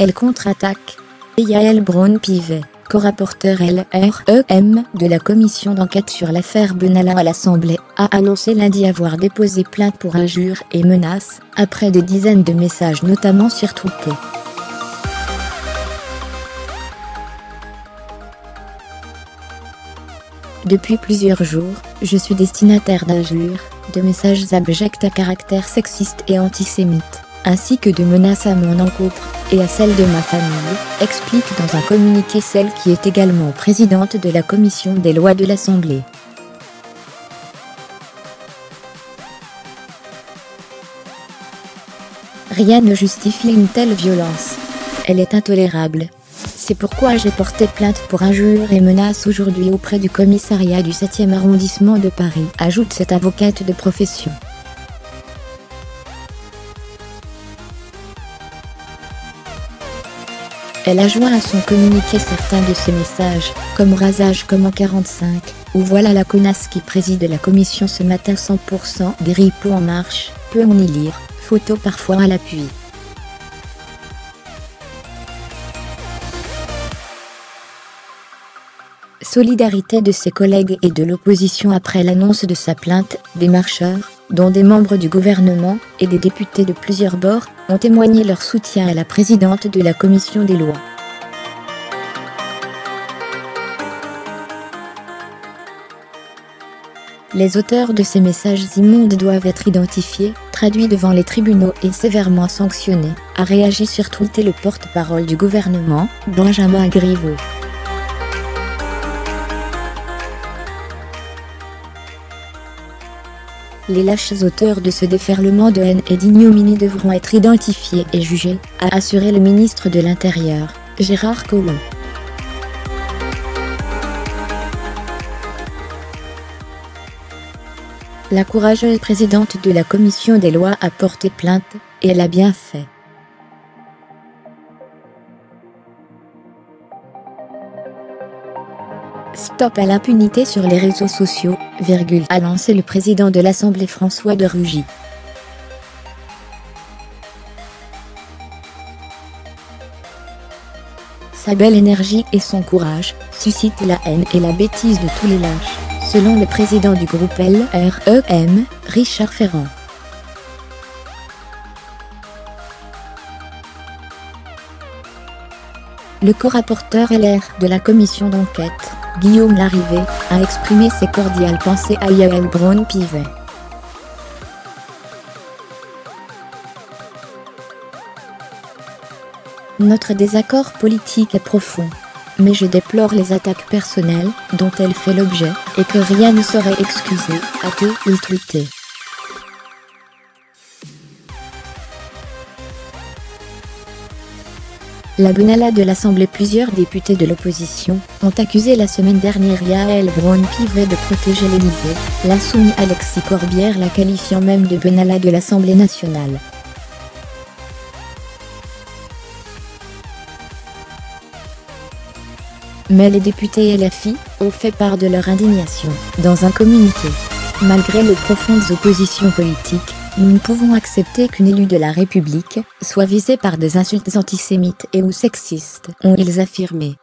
Elle contre-attaque. Yael Braun-Pivet, co-rapporteur LREM de la commission d'enquête sur l'affaire Benalla à l'Assemblée, a annoncé lundi avoir déposé plainte pour injures et menaces, après des dizaines de messages notamment sur Twitter. Depuis plusieurs jours, je suis destinataire d'injures, de messages abjects à caractère sexiste et antisémite, ainsi que de menaces à mon encontre, et à celle de ma famille, explique dans un communiqué celle qui est également présidente de la commission des lois de l'Assemblée. Rien ne justifie une telle violence. Elle est intolérable. C'est pourquoi j'ai porté plainte pour injures et menaces aujourd'hui auprès du commissariat du 7e arrondissement de Paris, ajoute cette avocate de profession. Elle a joint à son communiqué certains de ses messages, comme rasage comme en 45, ou voilà la connasse qui préside la commission ce matin 100% des ripoux en marche, peut on y lire, photo parfois à l'appui. Solidarité de ses collègues et de l'opposition après l'annonce de sa plainte, des marcheurs, dont des membres du gouvernement, et des députés de plusieurs bords, ont témoigné leur soutien à la présidente de la commission des lois. Les auteurs de ces messages immondes doivent être identifiés, traduits devant les tribunaux et sévèrement sanctionnés, a réagi sur Twitter le porte-parole du gouvernement, Benjamin Griveaux. Les lâches auteurs de ce déferlement de haine et d'ignominie devront être identifiés et jugés, a assuré le ministre de l'Intérieur, Gérard Collomb. La courageuse présidente de la commission des lois a porté plainte, et elle a bien fait. Stop à l'impunité sur les réseaux sociaux, a lancé le président de l'Assemblée François de Rugy. Sa belle énergie et son courage suscitent la haine et la bêtise de tous les lâches, selon le président du groupe LREM, Richard Ferrand. Le co-rapporteur LR de la commission d'enquête, Guillaume Larrivé, a exprimé ses cordiales pensées à Yael Braun-Pivet. Notre désaccord politique est profond, mais je déplore les attaques personnelles dont elle fait l'objet et que rien ne saurait excuser, a-t-il tweeté. La Benalla de l'Assemblée. Plusieurs députés de l'opposition ont accusé la semaine dernière Yael Braun-Pivet de protéger l'Élysée, l'insoumis Alexis Corbière la qualifiant même de Benalla de l'Assemblée nationale. Mais les députés LFI ont fait part de leur indignation, dans un communiqué. Malgré les profondes oppositions politiques, nous ne pouvons accepter qu'une élue de la République soit visée par des insultes antisémites et ou sexistes, ont-ils affirmé.